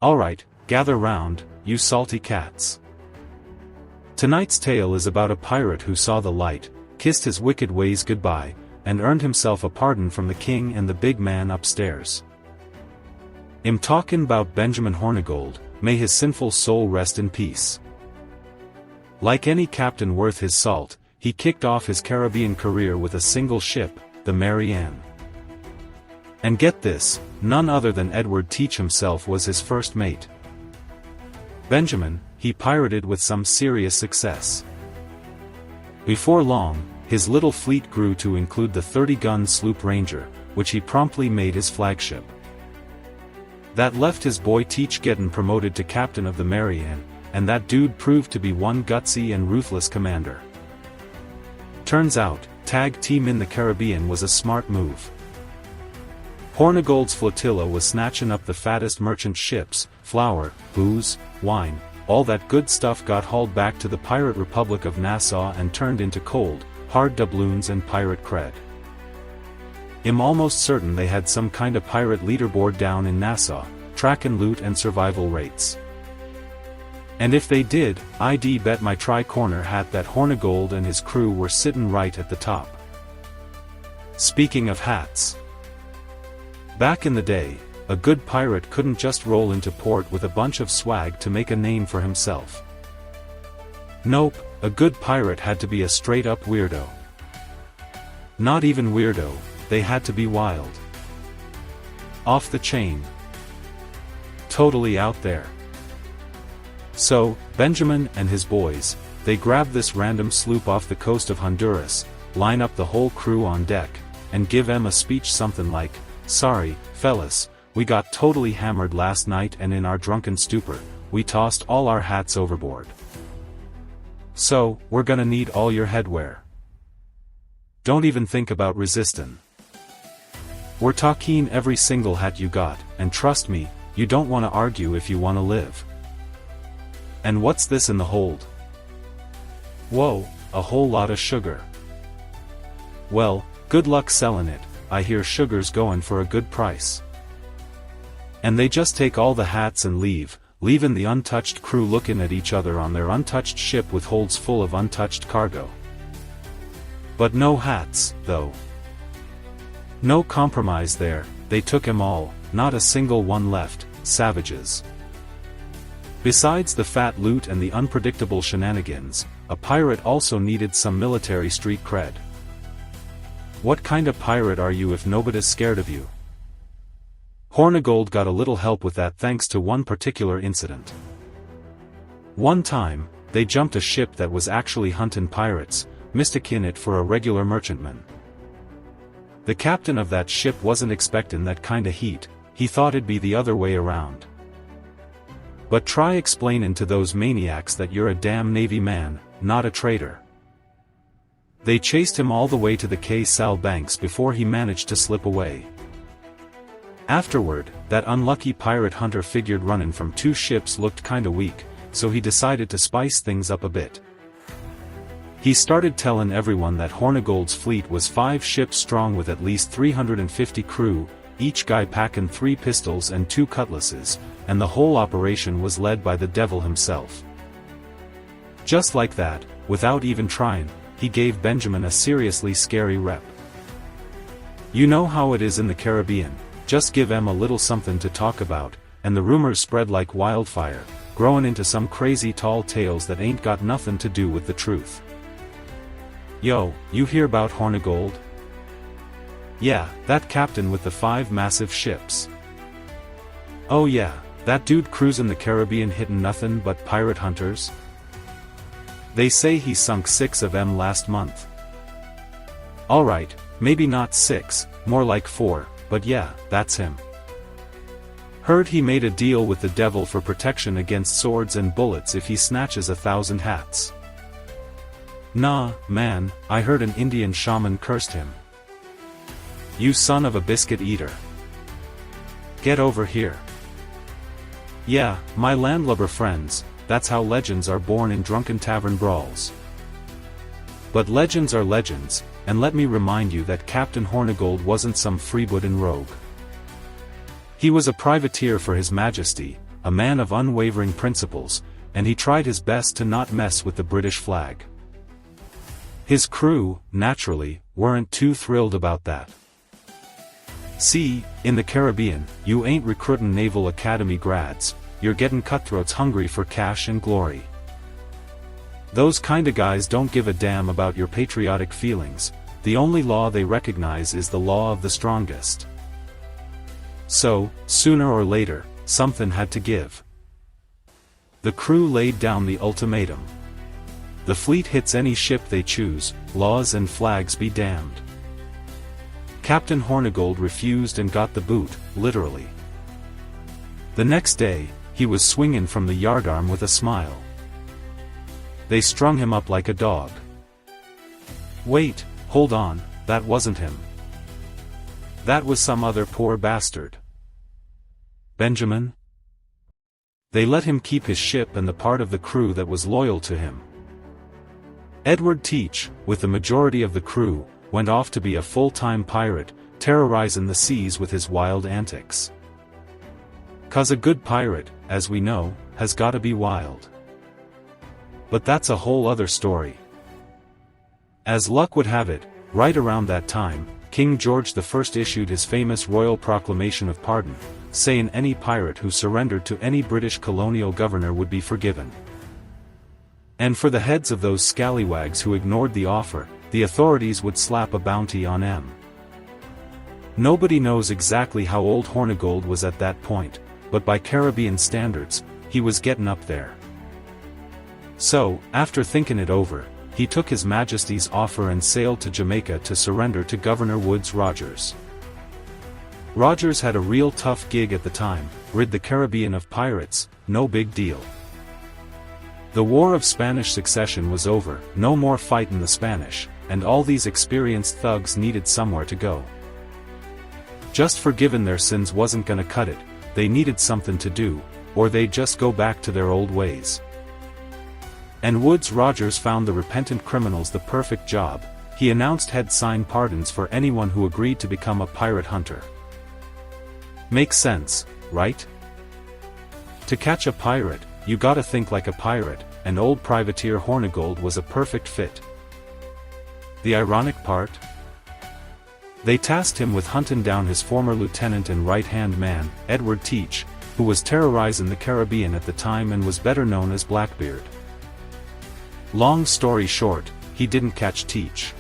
Alright, gather round, you salty cats. Tonight's tale is about a pirate who saw the light, kissed his wicked ways goodbye, and earned himself a pardon from the king and the big man upstairs. I'm talkin' about Benjamin Hornigold, may his sinful soul rest in peace. Like any captain worth his salt, he kicked off his Caribbean career with a single ship, the Mary Ann. And get this, none other than Edward Teach himself was his first mate. Benjamin, he pirated with some serious success. Before long, his little fleet grew to include the 30-gun sloop Ranger, which he promptly made his flagship. That left his boy Teach getting promoted to captain of the Mary Ann, and that dude proved to be one gutsy and ruthless commander. Turns out, tag team in the Caribbean was a smart move. Hornigold's flotilla was snatching up the fattest merchant ships, flour, booze, wine, all that good stuff got hauled back to the pirate Republic of Nassau and turned into cold, hard doubloons and pirate cred. I'm almost certain they had some kind of pirate leaderboard down in Nassau, tracking loot and survival rates. And if they did, I'd bet my tri-corner hat that Hornigold and his crew were sitting right at the top. Speaking of hats. Back in the day, a good pirate couldn't just roll into port with a bunch of swag to make a name for himself. Nope, a good pirate had to be a straight-up weirdo. Not even weirdo, they had to be wild. Off the chain. Totally out there. So, Benjamin and his boys, they grab this random sloop off the coast of Honduras, line up the whole crew on deck, and give them a speech something like, "Sorry, fellas, we got totally hammered last night and in our drunken stupor, we tossed all our hats overboard. So, we're gonna need all your headwear. Don't even think about resistin'. We're talking every single hat you got, and trust me, you don't wanna argue if you wanna live." And what's this in the hold? Whoa, a whole lot of sugar. Well, good luck selling it, I hear sugar's going for a good price. And they just take all the hats and leave, leaving the untouched crew looking at each other on their untouched ship with holds full of untouched cargo. But no hats, though. No compromise there, they took 'em all, not a single one left, savages. Besides the fat loot and the unpredictable shenanigans, a pirate also needed some military street cred. What kind of pirate are you if nobody's scared of you? Hornigold got a little help with that thanks to one particular incident. One time, they jumped a ship that was actually hunting pirates, mistaking it for a regular merchantman. The captain of that ship wasn't expecting that kinda heat, he thought it'd be the other way around. But try explaining to those maniacs that you're a damn Navy man, not a traitor. They chased him all the way to the Quai Sal Banks before he managed to slip away. Afterward, that unlucky pirate hunter figured running from two ships looked kinda weak, so he decided to spice things up a bit. He started telling everyone that Hornigold's fleet was 5 ships strong with at least 350 crew, each guy packing 3 pistols and 2 cutlasses, and the whole operation was led by the devil himself. Just like that, without even trying, he gave Benjamin a seriously scary rep. You know how it is in the Caribbean, just give them a little something to talk about, and the rumors spread like wildfire, growing into some crazy tall tales that ain't got nothing to do with the truth. Yo, you hear about Hornigold? Yeah, that captain with the 5 massive ships. Oh yeah, that dude cruising the Caribbean hitting nothing but pirate hunters? They say he sunk 6 of them last month. Alright, maybe not 6, more like 4, but yeah, that's him. Heard he made a deal with the devil for protection against swords and bullets if he snatches 1,000 hats. Nah, man, I heard an Indian shaman cursed him. You son of a biscuit eater. Get over here. Yeah, my landlubber friends, that's how legends are born in drunken tavern brawls. But legends are legends, and let me remind you that Captain Hornigold wasn't some freebootin' rogue. He was a privateer for His Majesty, a man of unwavering principles, and he tried his best to not mess with the British flag. His crew, naturally, weren't too thrilled about that. See, in the Caribbean, you ain't recruiting Naval Academy grads, you're getting cutthroats hungry for cash and glory. Those kinda guys don't give a damn about your patriotic feelings, the only law they recognize is the law of the strongest. So, sooner or later, something had to give. The crew laid down the ultimatum. The fleet hits any ship they choose, laws and flags be damned. Captain Hornigold refused and got the boot, literally. The next day, he was swinging from the yardarm with a smile. They strung him up like a dog. Wait, hold on, that wasn't him. That was some other poor bastard. Benjamin? They let him keep his ship and the part of the crew that was loyal to him. Edward Teach, with the majority of the crew, went off to be a full-time pirate, terrorizing the seas with his wild antics. 'Cause a good pirate, as we know, has gotta be wild. But that's a whole other story. As luck would have it, right around that time, King George I issued his famous royal proclamation of pardon, saying any pirate who surrendered to any British colonial governor would be forgiven. And for the heads of those scallywags who ignored the offer, the authorities would slap a bounty on them. Nobody knows exactly how old Hornigold was at that point, but by Caribbean standards, he was getting up there. So, after thinking it over, he took His Majesty's offer and sailed to Jamaica to surrender to Governor Woodes Rogers. Rogers had a real tough gig at the time, rid the Caribbean of pirates, no big deal. The War of Spanish Succession was over, no more fighting the Spanish, and all these experienced thugs needed somewhere to go. Just forgiving their sins wasn't gonna cut it, they needed something to do, or they'd just go back to their old ways. And Woodes Rogers found the repentant criminals the perfect job. He announced he'd sign pardons for anyone who agreed to become a pirate hunter. Makes sense, right? To catch a pirate, you gotta think like a pirate, and old privateer Hornigold was a perfect fit. The ironic part? They tasked him with hunting down his former lieutenant and right-hand man, Edward Teach, who was terrorizing the Caribbean at the time and was better known as Blackbeard. Long story short, he didn't catch Teach.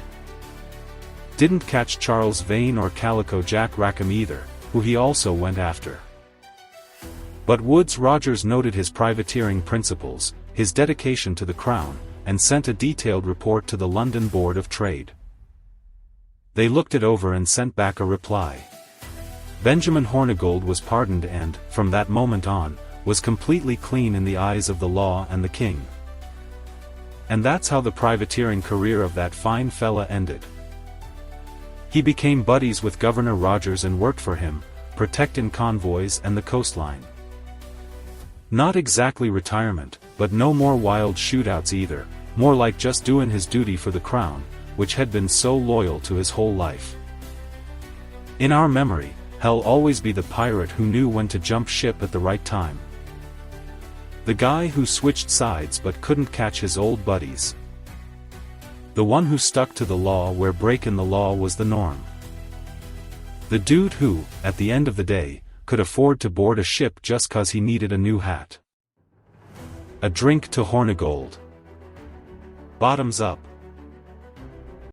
Didn't catch Charles Vane or Calico Jack Rackham either, who he also went after. But Woodes Rogers noted his privateering principles, his dedication to the Crown, and sent a detailed report to the London Board of Trade. They looked it over and sent back a reply. Benjamin Hornigold was pardoned and, from that moment on, was completely clean in the eyes of the law and the king. And that's how the privateering career of that fine fella ended. He became buddies with Governor Rogers and worked for him, protecting convoys and the coastline. Not exactly retirement, but no more wild shootouts either, more like just doing his duty for the Crown, which had been so loyal to his whole life. In our memory, he'll always be the pirate who knew when to jump ship at the right time. The guy who switched sides but couldn't catch his old buddies. The one who stuck to the law where breaking the law was the norm. The dude who, at the end of the day, could afford to board a ship just 'cause he needed a new hat. A drink to Hornigold. Bottoms up.